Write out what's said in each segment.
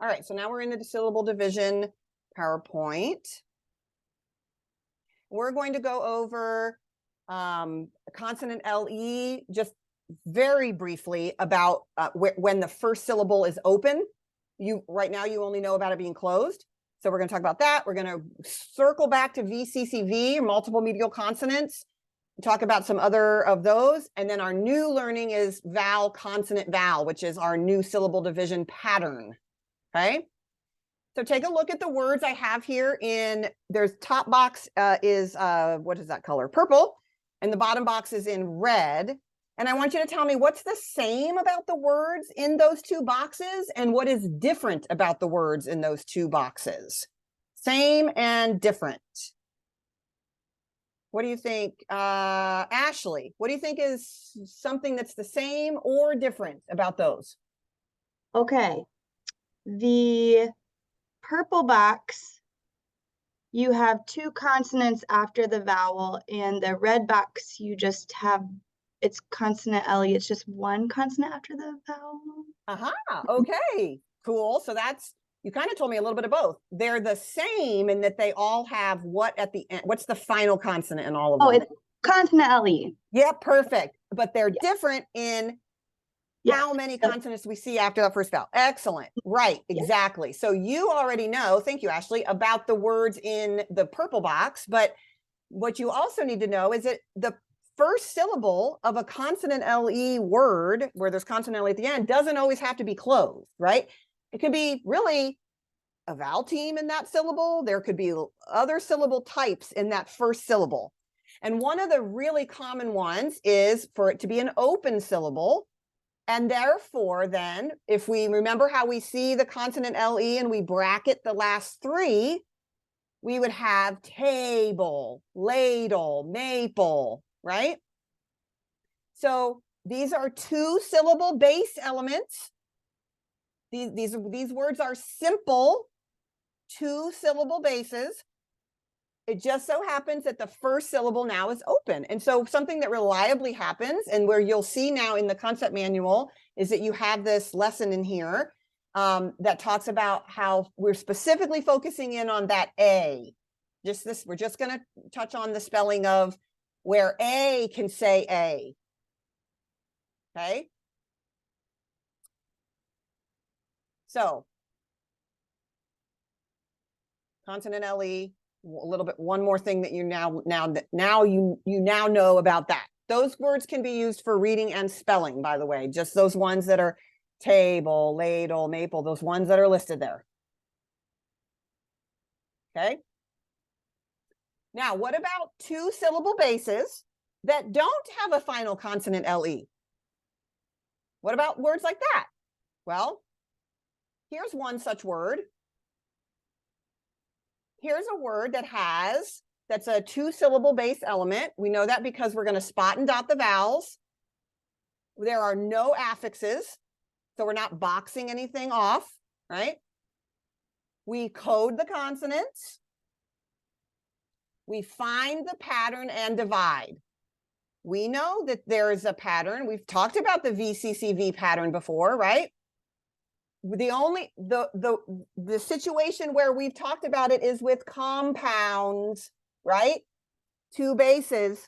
All right, so now we're in the syllable division PowerPoint. We're going to go over consonant LE just very briefly about when the first syllable is open. Right now you only know about it being closed. So we're going to talk about that. We're going to circle back to VCCV, multiple medial consonants, talk about some other of those. And then our new learning is vowel, consonant, vowel, which is our new syllable division pattern. Okay. So take a look at the words I have here there's top box is, what is that color? Purple. And the bottom box is in red. And I want you to tell me what's the same about the words in those two boxes and what is different about the words in those two boxes. Same and different. What do you think? Ashley, what do you think is something that's the same or different about those? Okay. The purple box, you have two consonants after the vowel, and the red box, you just have, it's consonant LE. It's just one consonant after the vowel. Aha, okay, cool. So you kind of told me a little bit of both. They're the same in that they all have what at the end? What's the final consonant in all of them? Oh, it's consonant LE. Yeah, perfect. But they're different in how many consonants we see after that first vowel. Excellent. Right, exactly. So you already know, thank you, Ashley, about the words in the purple box. But what you also need to know is that the first syllable of a consonant LE word, where there's consonant LE at the end, doesn't always have to be closed, right? It could be really a vowel team in that syllable. There could be other syllable types in that first syllable. And one of the really common ones is for it to be an open syllable. And therefore, then, if we remember how we see the consonant LE and we bracket the last three, we would have table, ladle, maple, right? So these are two syllable base elements. These words are simple two syllable bases. It just so happens that the first syllable now is open. And so something that reliably happens, and where you'll see now in the concept manual, is that you have this lesson in here that talks about how we're specifically focusing in on that A. We're just going to touch on the spelling of where A can say A. Okay. So consonant LE. A little bit, one more thing that you now know about that. Those words can be used for reading and spelling, by the way, just those ones that are table, ladle, maple, those ones that are listed there. Okay. Now, what about two syllable bases that don't have a final consonant LE? What about words like that? Well, here's one such word. Here's a word that's a two syllable base element. We know that because we're going to spot and dot the vowels. There are no affixes, so we're not boxing anything off, right? We code the consonants. We find the pattern and divide. We know that there is a pattern. We've talked about the VCCV pattern before, right? The situation where we've talked about it is with compounds, right? Two bases.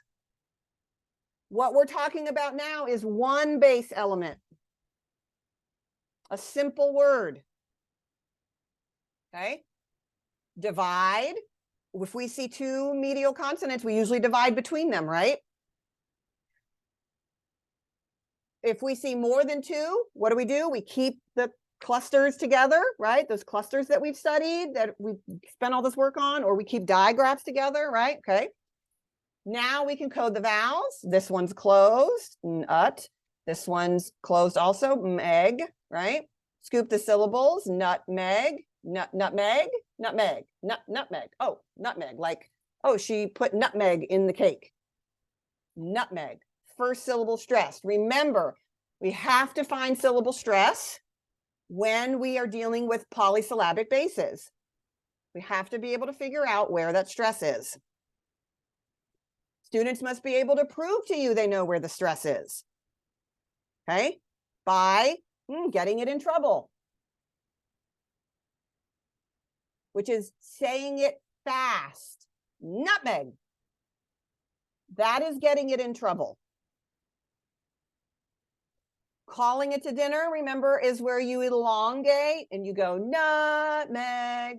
What we're talking about now is one base element, a simple word. Okay. Divide. If we see two medial consonants, we usually divide between them, right? If we see more than two, what do? We keep the clusters together, right? Those clusters that we've studied, that we've spent all this work on, or we keep digraphs together, right? Okay. Now we can code the vowels. This one's closed, nut. This one's closed also, meg, right? Scoop the syllables, nutmeg, nutmeg, nutmeg, nutmeg. Oh, nutmeg, like, oh, she put nutmeg in the cake. Nutmeg, first syllable stressed. Remember, we have to find syllable stress when we are dealing with polysyllabic bases. We have to be able to figure out where that stress is. Students must be able to prove to you they know where the stress is. Okay, by getting it in trouble. which is saying it fast. Nutmeg. That is getting it in trouble. Calling it to dinner, remember, is where you elongate and you go nutmeg.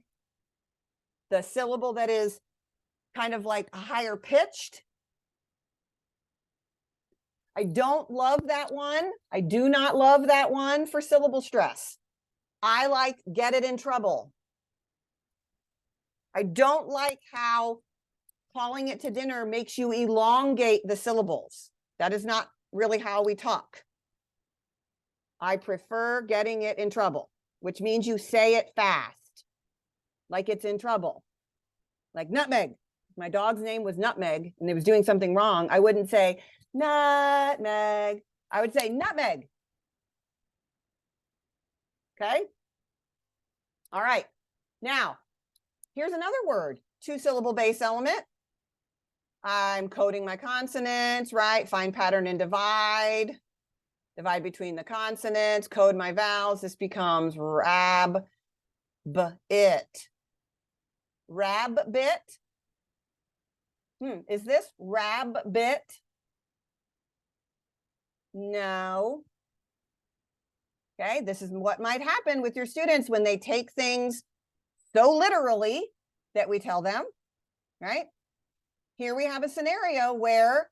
The syllable that is kind of like higher pitched. I don't love that one. I do not love that one for syllable stress. I like get it in trouble. I don't like how calling it to dinner makes you elongate the syllables. That is not really how we talk. I prefer getting it in trouble, which means you say it fast, like it's in trouble. Like nutmeg. If my dog's name was Nutmeg and it was doing something wrong, I wouldn't say nutmeg. I would say nutmeg. Okay. All right. Now, here's another word, 2-syllable base element. I'm coding my consonants, right? Find pattern and divide. Divide between the consonants, code my vowels. This becomes rabbit. Rabbit. Is this rabbit? No. Okay, this is what might happen with your students when they take things so literally that we tell them, right? Here we have a scenario where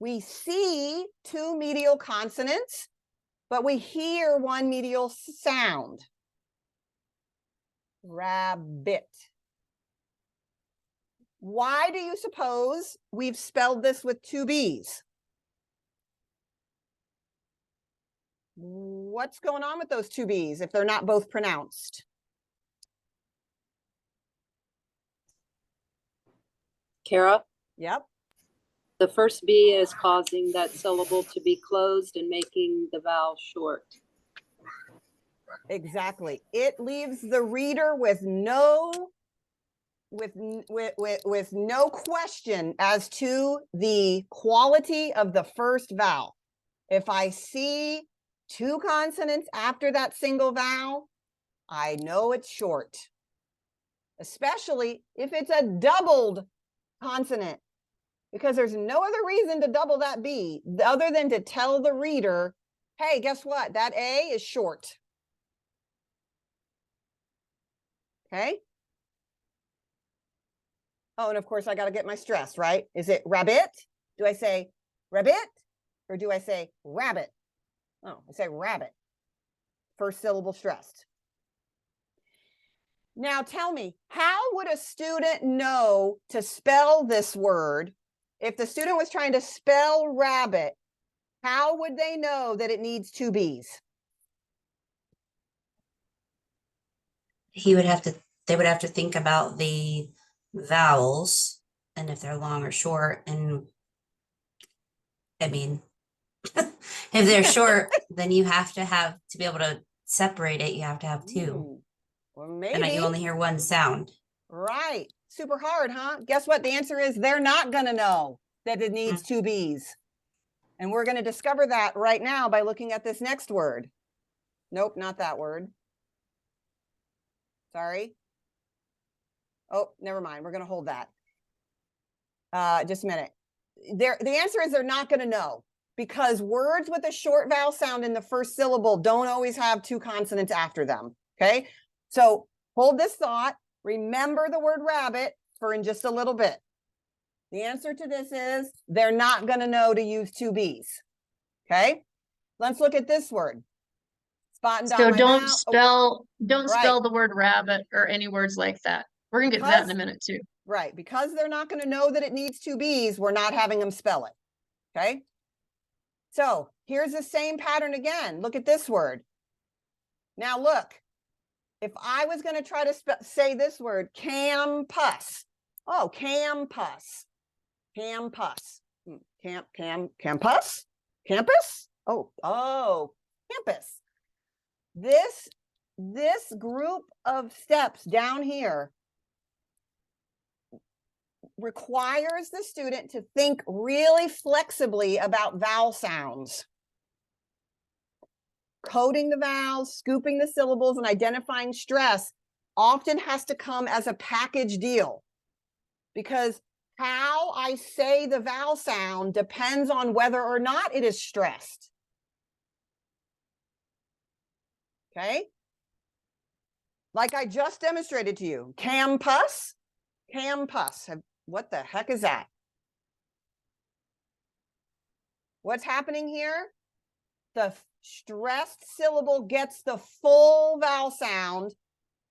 we see 2 medial consonants, but we hear 1 medial sound. Rabbit. Why do you suppose we've spelled this with 2 B's? What's going on with those 2 B's if they're not both pronounced? Kara, Yep. the first B is causing that syllable to be closed and making the vowel short. Exactly. It leaves the reader with no question as to the quality of the first vowel. If I see 2 consonants after that single vowel, I know it's short, especially if it's a doubled consonant, because there's no other reason to double that B other than to tell the reader, hey, guess what? That A is short. Okay. Oh, and of course I got to get my stress, right? Is it rabbit? Do I say rabbit or do I say rabbit? Oh, I say rabbit. First syllable stressed. Now tell me, how would a student know to spell this word? If the student was trying to spell rabbit, how would they know that it needs 2 B's? They would have to think about the vowels and if they're long or short. And I mean, if they're short, then you have to be able to separate it, you have to have 2. Well, maybe. And you only hear 1 sound. Right. Super hard, huh? Guess what? The answer is they're not going to know that it needs 2 B's. And we're going to discover that right now by looking at this next word. Nope, not that word. Sorry. Oh, never mind. We're going to hold that. Just a minute. The answer is they're not going to know, because words with a short vowel sound in the first syllable don't always have 2 consonants after them. Okay. So hold this thought. Remember the word rabbit for in just a little bit. The answer to this is they're not going to know to use 2 B's. Okay. Let's look at this word. Spot and dot So my don't mouth. spell Right. spell the word rabbit or any words like that. We're gonna get to that in a minute too. Right. Because they're not going to know that it needs 2 B's, we're not having them spell it. Okay. So here's the same pattern again. Look at this word. Now look, if I was going to try to say this word, campus. Oh, campus. Campus. Campus? Campus? Oh, campus. This group of steps down here requires the student to think really flexibly about vowel sounds. Coding the vowels, scooping the syllables, and identifying stress often has to come as a package deal, because how I say the vowel sound depends on whether or not it is stressed. Okay? Like I just demonstrated to you, campus, campus. What the heck is that? What's happening here? The stressed syllable gets the full vowel sound.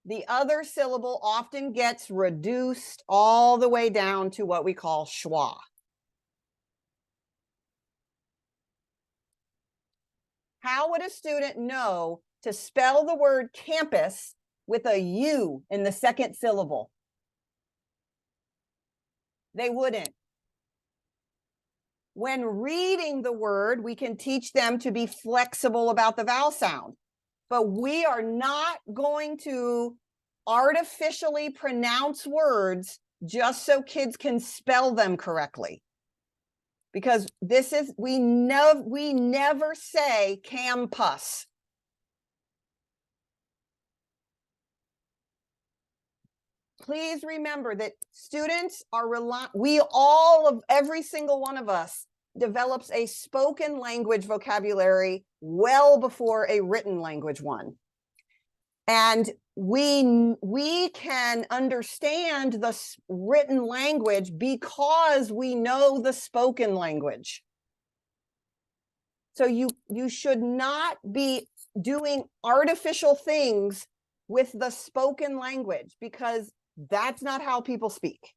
The other syllable often gets reduced all the way down to what we call schwa. How would a student know to spell the word campus with a U in the second syllable? They wouldn't. When reading the word, we can teach them to be flexible about the vowel sound, but we are not going to artificially pronounce words just so kids can spell them correctly. Because this is, we never say campus. Please remember that students are every single one of us develops a spoken language vocabulary well before a written language one. And we can understand the written language because we know the spoken language. So you should not be doing artificial things with the spoken language, because that's not how people speak.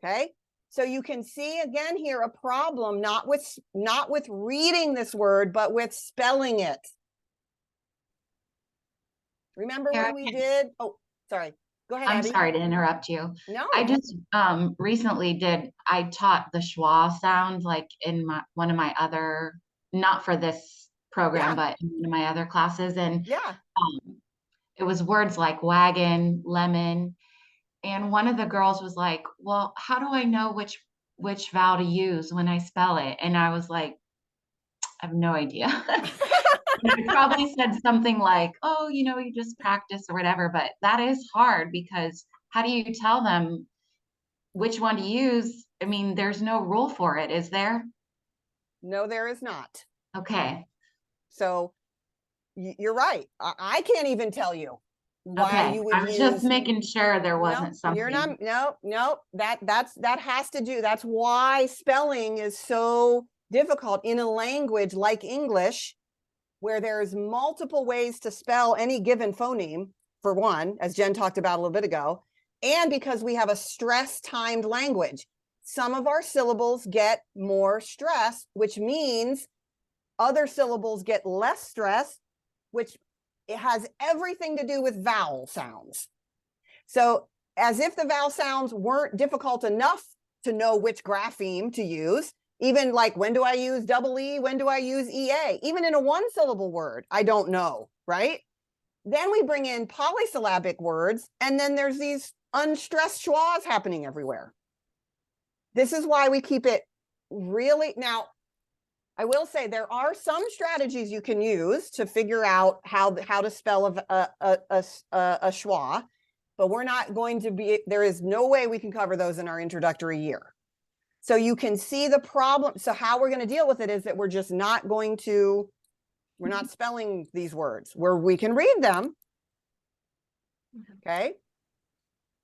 Okay, so you can see again here a problem, not with reading this word, but with spelling it. Remember when we did, oh, sorry, go ahead, I'm Abby. sorry to interrupt you. No. I just recently I taught the schwa sound like in one of my other, not for this program, but in one of my other classes. And yeah, it was words like wagon, lemon. And one of the girls was like, well, how do I know which vowel to use when I spell it? And I was like, I have no idea. I probably said something like, oh, you just practice or whatever, but that is hard, because how do you tell them which one to use? I mean, there's no rule for it, is there? no, there is not. Okay. So you're right. I can't even tell you why you would I was use. just making sure there wasn't something. You're not, no, that has to do, that's why spelling is so difficult in a language like English, where there's multiple ways to spell any given phoneme, for one, as Jen talked about a little bit ago, and because we have a stress-timed language. Some of our syllables get more stress, which means other syllables get less stress, which it has everything to do with vowel sounds. So as if the vowel sounds weren't difficult enough to know which grapheme to use, even like, when do I use double E? When do I use EA? Even in a one syllable word, I don't know, right? Then we bring in polysyllabic words, and then there's these unstressed schwas happening everywhere. This is why we keep it really, now, I will say there are some strategies you can use to figure out how to spell a schwa, but we're not going to be, there is no way we can cover those in our introductory year. So you can see the problem. So how we're going to deal with it is that we're just not going to, we're not spelling these words where we can read them. Okay.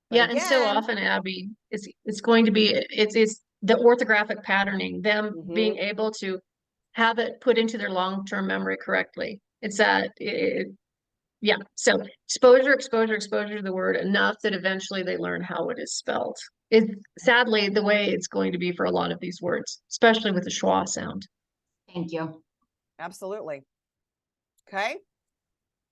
But Yeah, and so again, often, Abby, it's going to be, it's the orthographic patterning, them being able to have it put into their long-term memory correctly. It's that, yeah. So exposure to the word enough that eventually they learn how it is spelled. It's sadly the way it's going to be for a lot of these words, especially with the schwa sound. Thank you. absolutely. Okay.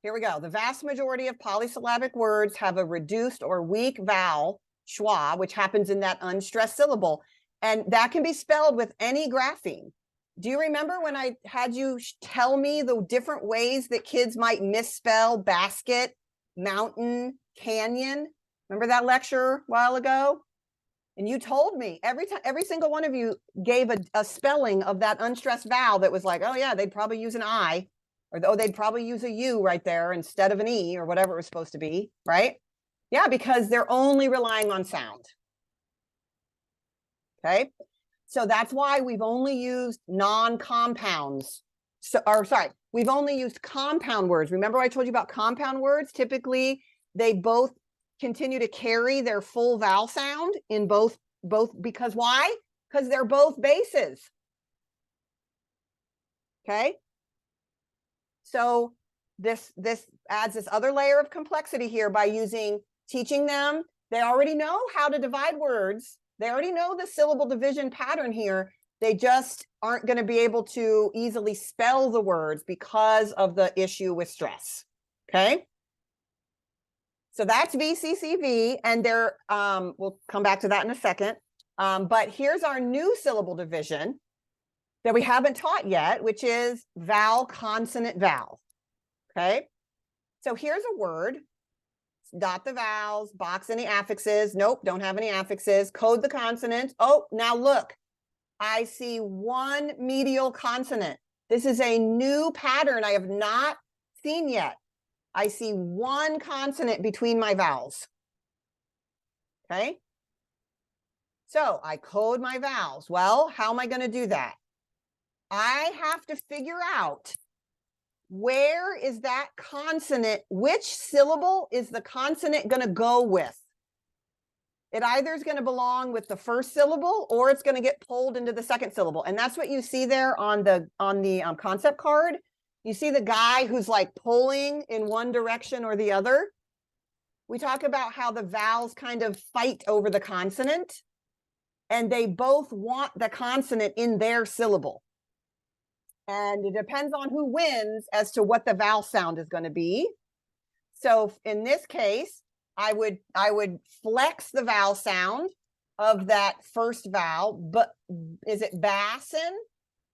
Here we go. The vast majority of polysyllabic words have a reduced or weak vowel, schwa, which happens in that unstressed syllable. And that can be spelled with any grapheme. Do you remember when I had you tell me the different ways that kids might misspell basket, mountain, canyon? Remember that lecture a while ago? And you told me every single one of you gave a spelling of that unstressed vowel that was like, oh yeah, they'd probably use an I. Or oh, they'd probably use a U right there instead of an E or whatever it was supposed to be, right? Yeah, because they're only relying on sound. Okay, so that's why we've only used non-compounds. So, or sorry, we've only used compound words. Remember I told you about compound words? Typically, they both continue to carry their full vowel sound in both, because why? Because they're both bases. Okay. So this adds this other layer of complexity here by teaching them. They already know how to divide words. They already know the syllable division pattern here. They just aren't going to be able to easily spell the words because of the issue with stress. Okay. So that's VCCV, and we'll come back to that in a second. But here's our new syllable division that we haven't taught yet, which is vowel, consonant, vowel. Okay. So here's a word. Dot the vowels, box any affixes. Nope, don't have any affixes. Code the consonant. Oh, now look, I see one medial consonant. This is a new pattern I have not seen yet. I see one consonant between my vowels. Okay. So I code my vowels. Well, how am I going to do that? I have to figure out where is that consonant, which syllable is the consonant going to go with? It either is going to belong with the first syllable or it's going to get pulled into the second syllable. And that's what you see there on the concept card. You see the guy who's like pulling in one direction or the other. We talk about how the vowels kind of fight over the consonant, and they both want the consonant in their syllable. And it depends on who wins as to what the vowel sound is going to be. So in this case, I would flex the vowel sound of that first vowel. But is it basin?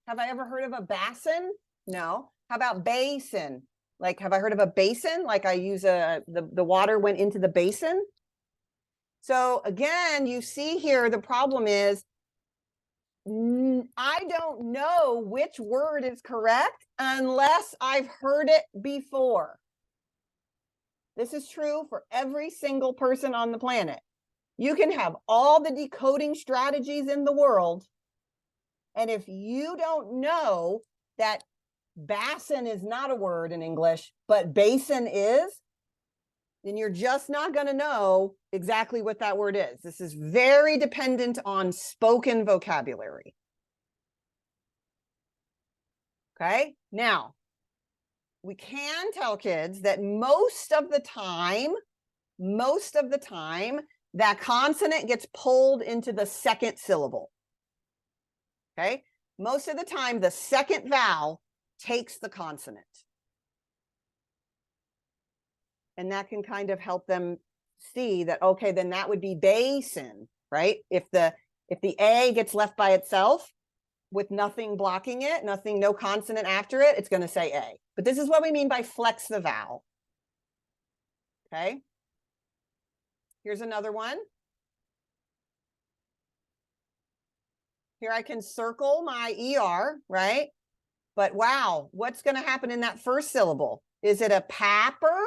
Have I ever heard of a basin? No. How about basin? Like, have I heard of a basin? Like I use the water went into the basin. So again, you see here, the problem is I don't know which word is correct unless I've heard it before. This is true for every single person on the planet. You can have all the decoding strategies in the world, and if you don't know that basin is not a word in English, but basin is, then you're just not going to know exactly what that word is. This is very dependent on spoken vocabulary. Okay, now we can tell kids that most of the time, that consonant gets pulled into the second syllable. Okay, most of the time, the second vowel takes the consonant. And that can kind of help them see that, okay, then that would be basin, right? If the A gets left by itself with nothing blocking it, no consonant after it, it's going to say A. But this is what we mean by flex the vowel. Okay. Here's another one. Here I can circle my ER, right? But wow, what's going to happen in that first syllable? Is it a papper?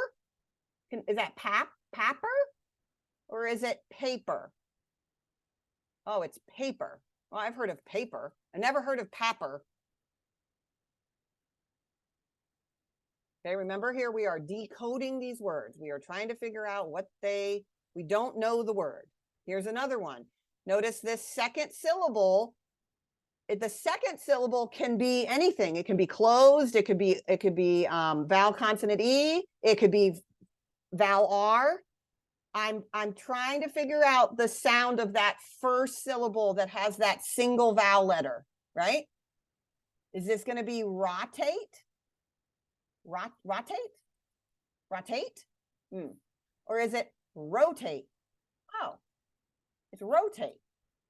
Is that papper? Or is it paper? Oh, it's paper. Well, I've heard of paper. I never heard of papper. Okay, remember here we are decoding these words. We are trying to figure out we don't know the word. Here's another one. Notice this second syllable. The second syllable can be anything. It can be closed. It could be vowel consonant E. It could be vowel R. I'm trying to figure out the sound of that first syllable that has that single vowel letter, right? Is this going to be rotate? Rotate? Or is it rotate? Oh, it's rotate.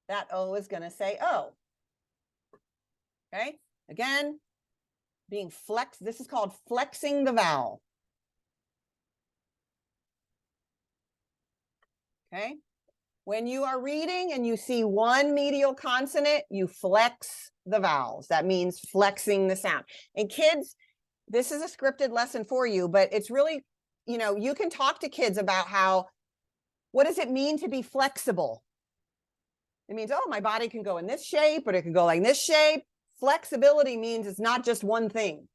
That O is going to say O. Okay, again, being flexed. This is called flexing the vowel. Okay, when you are reading and you see one medial consonant, you flex the vowels. That means flexing the sound. And kids, this is a scripted lesson for you, but it's really, you know, you can talk to kids about what does it mean to be flexible? It means, oh, my body can go in this shape, but it can go like this shape. Flexibility means it's not just one thing,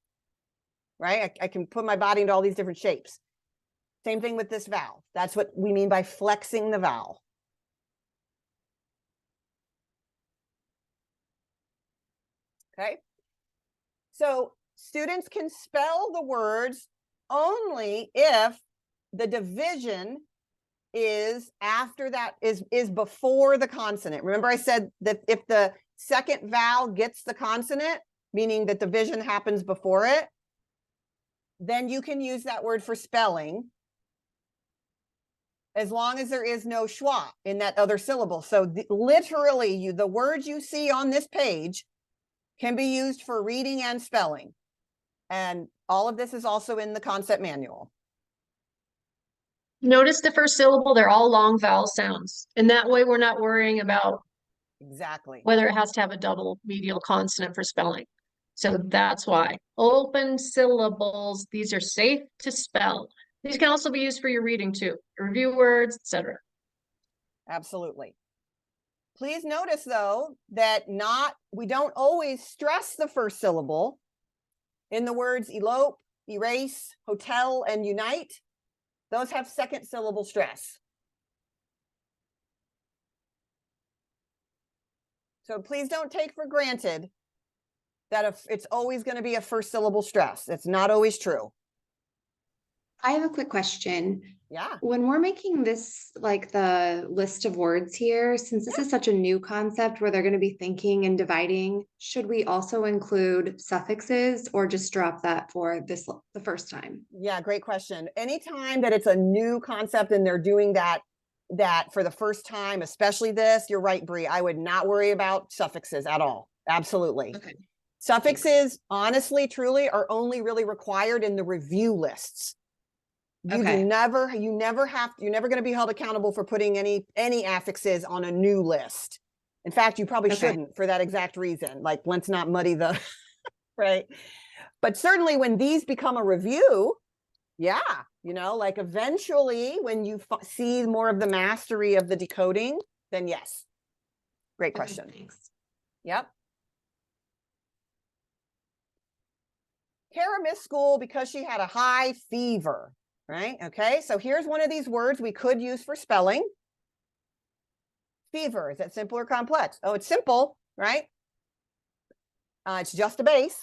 right? I can put my body into all these different shapes. Same thing with this vowel. That's what we mean by flexing the vowel. Okay. So students can spell the words only if the division is after that, is before the consonant. Remember I said that if the second vowel gets the consonant, meaning that division happens before it, then you can use that word for spelling as long as there is no schwa in that other syllable. So literally, the words you see on this page can be used for reading and spelling. And all of this is also in the concept manual. Notice the first syllable, they're all long vowel sounds. And that way we're not worrying about Exactly. whether it has to have a double medial consonant for spelling. So that's why. Open syllables, these are safe to spell. These can also be used for your reading too, review words, etc. Absolutely. Please notice though that we don't always stress the first syllable in the words elope, erase, hotel, and unite. Those have second syllable stress. So please don't take for granted that it's always going to be a first syllable stress. It's not always true. I have a quick question. Yeah. When we're making this, like the list of words here, since this is such a new concept where they're going to be thinking and dividing, should we also include suffixes or just drop that for the first time? Yeah, great question. Anytime that it's a new concept and they're doing that for the first time, especially this, you're right, Bree. I would not worry about suffixes at all. Absolutely. Okay. Suffixes, honestly, truly, are only really required in the review lists. You're never going to be held accountable for putting any affixes on a new list. In fact, you probably shouldn't for that exact reason. Like, let's not muddy the, right? But certainly when these become a review, yeah, you know, like eventually when you see more of the mastery of the decoding, then yes. Great question. Okay, thanks. Yep. Kara missed school because she had a high fever, right? Okay, so here's one of these words we could use for spelling. Fever, is that simple or complex? Oh, it's simple, right? It's just a base.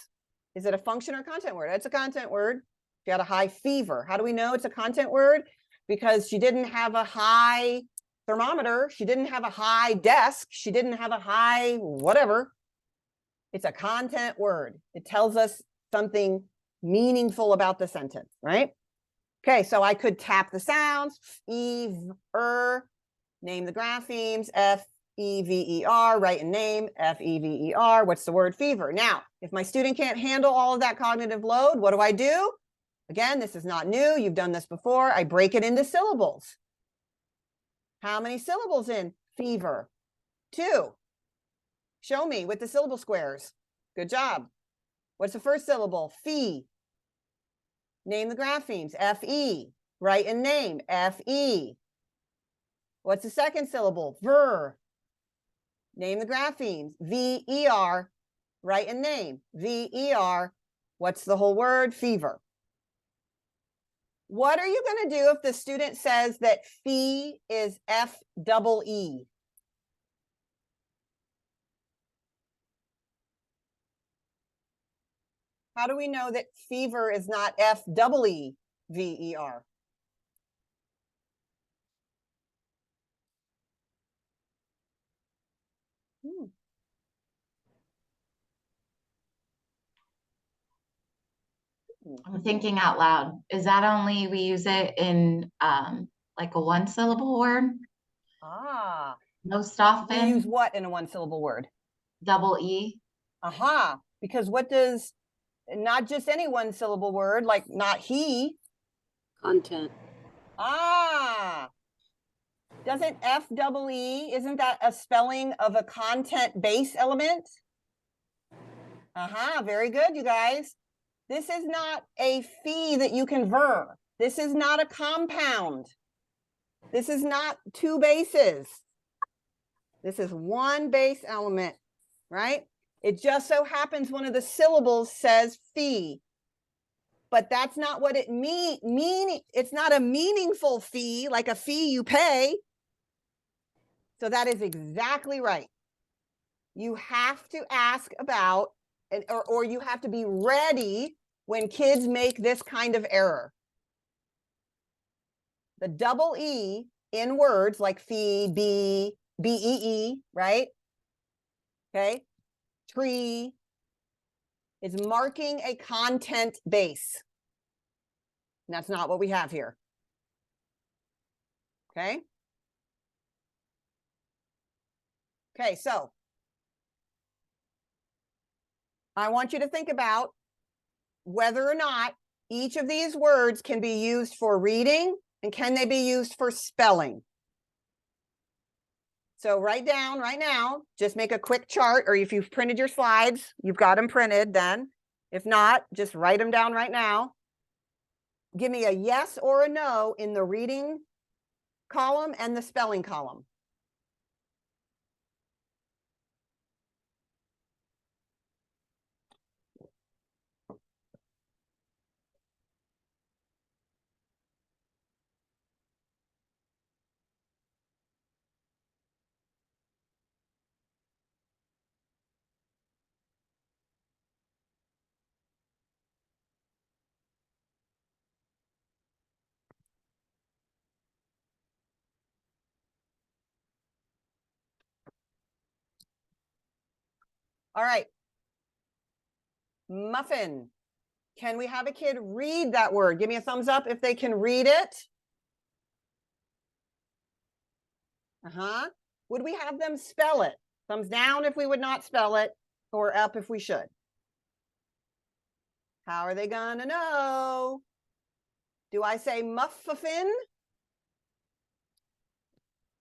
Is it a function or content word? It's a content word. She had a high fever. How do we know it's a content word? Because she didn't have a high thermometer. She didn't have a high desk. She didn't have a high whatever. It's a content word. It tells us something meaningful about the sentence, right? Okay, so I could tap the sounds, eve, name the graphemes, F-E-V-E-R, write and name, F-E-V-E-R. What's the word fever? Now, if my student can't handle all of that cognitive load, what do? Again, this is not new. You've done this before. I break it into syllables. How many syllables in fever? 2. Show me with the syllable squares. Good job. What's the first syllable? Fee. Name the graphemes. F-E. Write and name. F-E. What's the second syllable? Ver. Name the graphemes. V-E-R. Write and name. V-E-R. What's the whole word? Fever. What are you going to do if the student says that fee is F-double-E? How do we know that fever is not F-double-E-V-E-R? I'm thinking out loud. Is that only we use it in like a one syllable word? Ah. Most We often use what in a one syllable word? double E. Aha. Because what does, not just any one syllable word, like not he. Content. Ah. Doesn't F-double-E, isn't that a spelling of a content base element? Aha, very good, you guys. This is not a fee that you can ver. This is not a compound. This is not two bases. This is one base element, right? It just so happens one of the syllables says fee, but that's not what it means. It's not a meaningful fee, like a fee you pay. So that is exactly right. You have to ask about, or you have to be ready when kids make this kind of error. The double E in words like fee, bee, bee, right? Okay. Tree is marking a content base. And that's not what we have here. Okay. Okay, so I want you to think about whether or not each of these words can be used for reading and can they be used for spelling. So write down right now, just make a quick chart, or if you've printed your slides, you've got them printed then. If not, just write them down right now. Give me a yes or a no in the reading column and the spelling column. All right. Muffin. Can we have a kid read that word? Give me a thumbs up if they can read it. Would we have them spell it? Thumbs down if we would not spell it, or up if we should. How are they gonna know? Do I say muffin?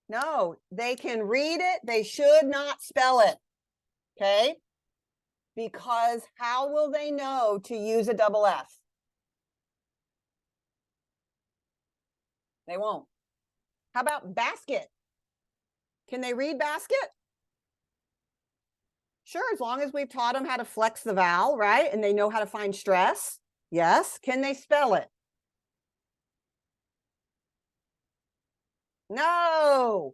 No, they can read it. They should not spell it. Okay? Because how will they know to use a double F? They won't. How about basket? Can they read basket? Sure, as long as we've taught them how to flex the vowel, right? And they know how to find stress. Yes. Can they spell it? No.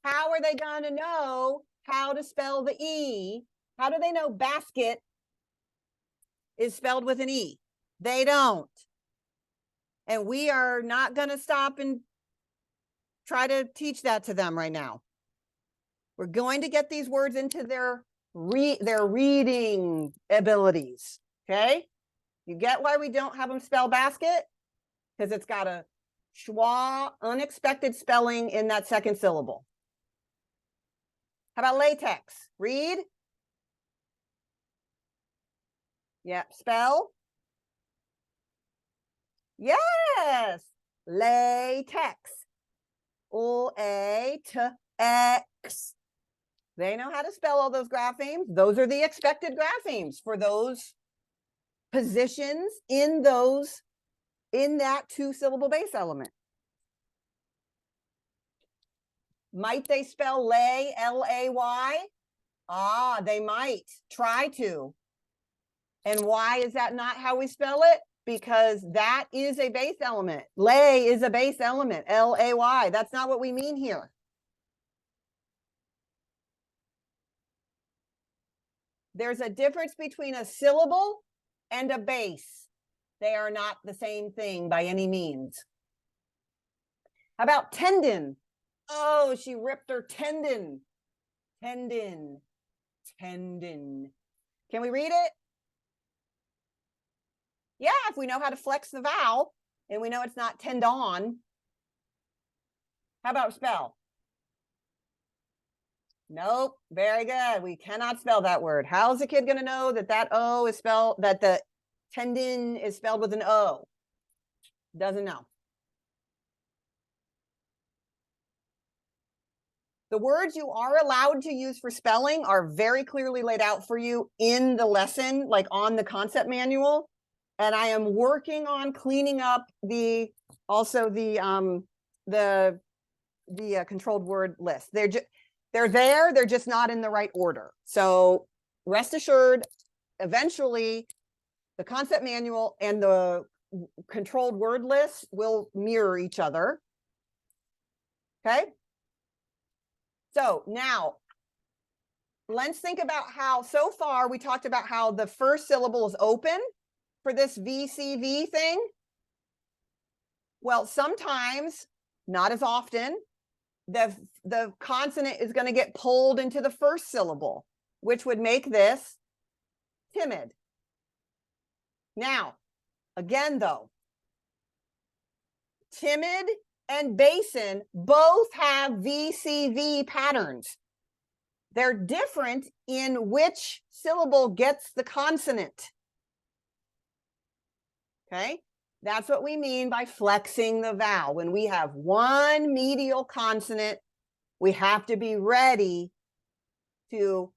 How are they going to know how to spell the E? How do they know basket is spelled with an E? They don't. And we are not going to stop and try to teach that to them right now. We're going to get these words into their reading abilities. Okay? You get why we don't have them spell basket? Because it's got a schwa, unexpected spelling in that second syllable. How about latex? Read. Yep. Spell. Yes. Latex. L-A-T-X. They know how to spell all those graphemes. Those are the expected graphemes for those positions in that two-syllable base element. Might they spell lay, L-A-Y? Ah, they might try to. And why is that not how we spell it? Because that is a base element. Lay is a base element, L-A-Y. That's not what we mean here. There's a difference between a syllable and a base. They are not the same thing by any means. How about tendon? Oh, she ripped her tendon. Tendon. Tendon. Can we read it? Yeah, if we know how to flex the vowel and we know it's not tendon. How about spell? Nope. Very good. We cannot spell that word. How's the kid going to know that that O is spelled, that the tendon is spelled with an O? Doesn't know. The words you are allowed to use for spelling are very clearly laid out for you in the lesson, like on the concept manual. And I am working on cleaning up also the controlled word list. They're there, they're just not in the right order. So rest assured, eventually the concept manual and the controlled word list will mirror each other. Okay. So now let's think about how, so far we talked about how the first syllable is open for this VCV thing. Well, sometimes, not as often, the consonant is going to get pulled into the first syllable, which would make this timid. Now, again, though, timid and basin both have VCV patterns. They're different in which syllable gets the consonant. Okay, that's what we mean by flexing the vowel. When we have one medial consonant, we have to be ready to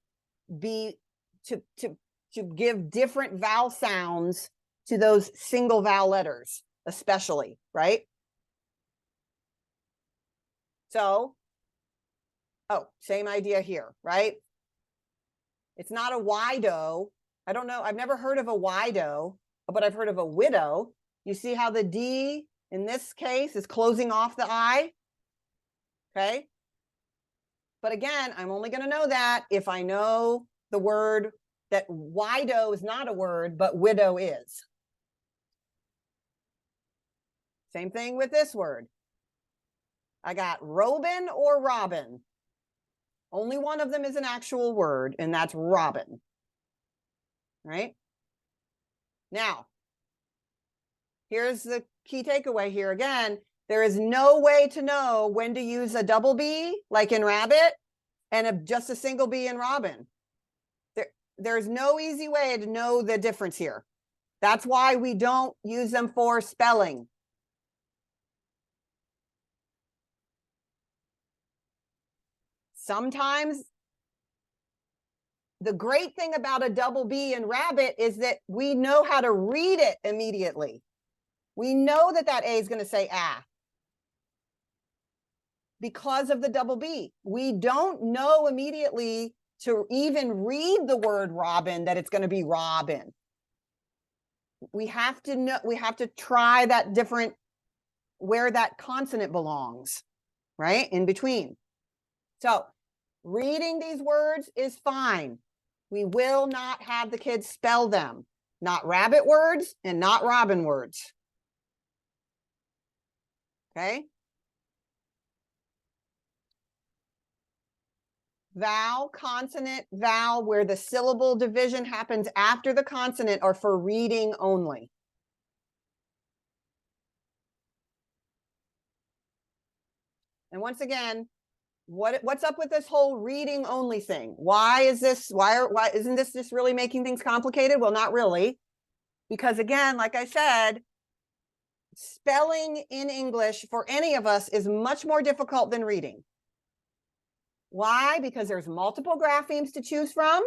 give different vowel sounds to those single vowel letters, especially, right? So, oh, same idea here, right? It's not a widow. I don't know. I've never heard of a widow, but I've heard of a widow. You see how the D in this case is closing off the I? Okay. But again, I'm only going to know that if I know the word that widow is not a word, but widow is. Same thing with this word. I got Robin or Robin. Only one of them is an actual word, and that's Robin. Right? Now, here's the key takeaway here again. There is no way to know when to use a double B, like in rabbit, and just a single B in robin. There's no easy way to know the difference here. That's why we don't use them for spelling. Sometimes the great thing about a double B in rabbit is that we know how to read it immediately. We know that that A is going to say ah because of the double B. We don't know immediately to even read the word robin that it's going to be robin. We have to know, we have to try that different, where that consonant belongs, right? In between. So reading these words is fine. We will not have the kids spell them. Not rabbit words and not robin words. Okay. Vowel, consonant, vowel, where the syllable division happens after the consonant are for reading only. And once again, what's up with this whole reading only thing? Why is this, why isn't this just really making things complicated? Well, not really. Because again, like I said, spelling in English for any of us is much more difficult than reading. Why? Because there's multiple graphemes to choose from,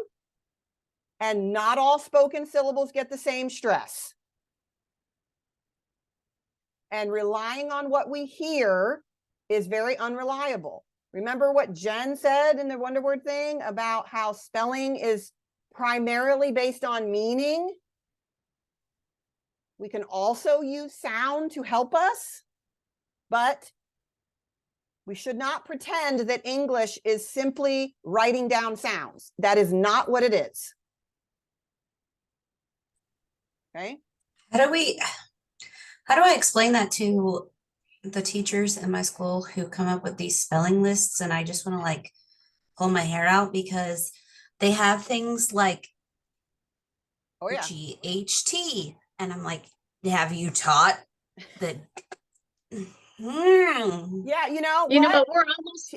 and not all spoken syllables get the same stress. And relying on what we hear is very unreliable. Remember what Jen said in the Wonder Word thing about how spelling is primarily based on meaning? We can also use sound to help us, but we should not pretend that English is simply writing down sounds. That is not what it is. Okay. How do I explain that to the teachers in my school who come up with these spelling lists, and I just want to like pull my hair out because they have things like GHT, and I'm like, have you taught the Yeah, you know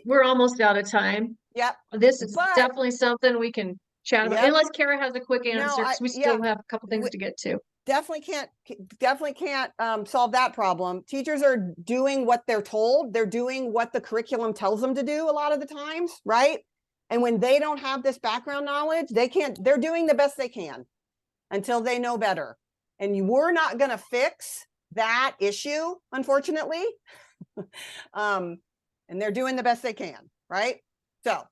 we're almost out of time. Yep. This is definitely something we can chat about, unless Kara has a quick answer, because we still have a couple things to get to. Definitely can't solve that problem. Teachers are doing what they're told. They're doing what the curriculum tells them to do a lot of the times, right? And when they don't have this background knowledge, they're doing the best they can until they know better. And we're not going to fix that issue, unfortunately. And they're doing the best they can, right? So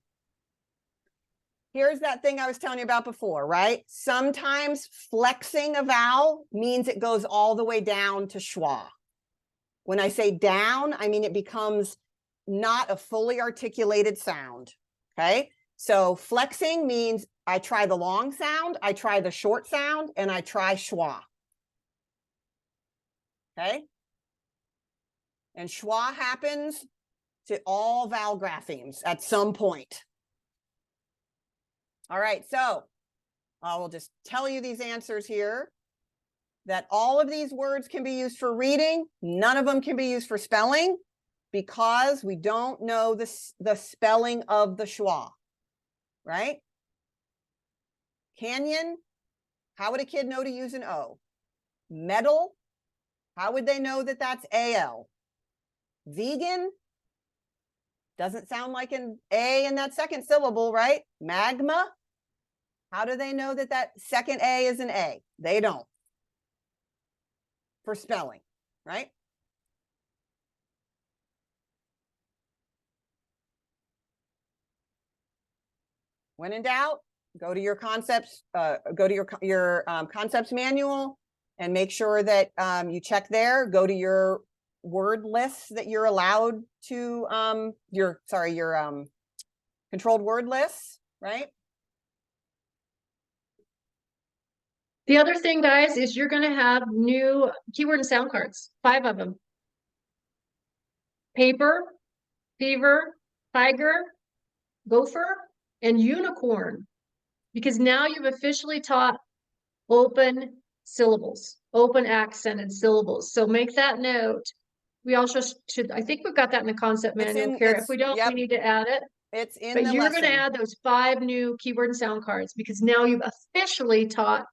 here's that thing I was telling you about before, right? Sometimes flexing a vowel means it goes all the way down to schwa. When I say down, I mean it becomes not a fully articulated sound, okay? So flexing means I try the long sound, I try the short sound, and I try schwa. Okay? And schwa happens to all vowel graphemes at some point. All right, so I will just tell you these answers here, that all of these words can be used for reading. None of them can be used for spelling because we don't know the spelling of the schwa, right? Canyon, how would a kid know to use an O? Metal, how would they know that that's AL? Vegan, doesn't sound like an A in that second syllable, right? Magma, how do they know that that second A is an A? They don't. For spelling, right? When in doubt, go to your concepts, go to your concepts manual and make sure that you check there. Go to your word lists that you're allowed to, your controlled word lists, right? The other thing, guys, is you're going to have new keyword and sound cards, 5 of them. Paper, fever, tiger, gopher, and unicorn. Because now you've officially taught open syllables, open accented syllables. So make that note. We also should, I think we've got that in the concept manual, Kara. If we don't, yep, we need to add it. it's in But the you're lesson. going to add those 5 new keyword and sound cards because now you've officially taught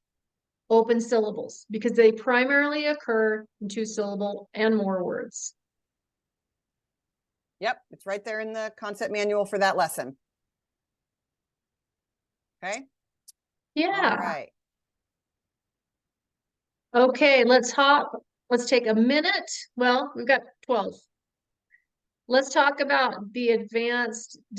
open syllables because they primarily occur in 2-syllable and more words. Yep, it's right there in the concept manual for that lesson. Okay. Yeah. All right. Okay, let's take a minute. Well, we've got 12. Let's talk about the advanced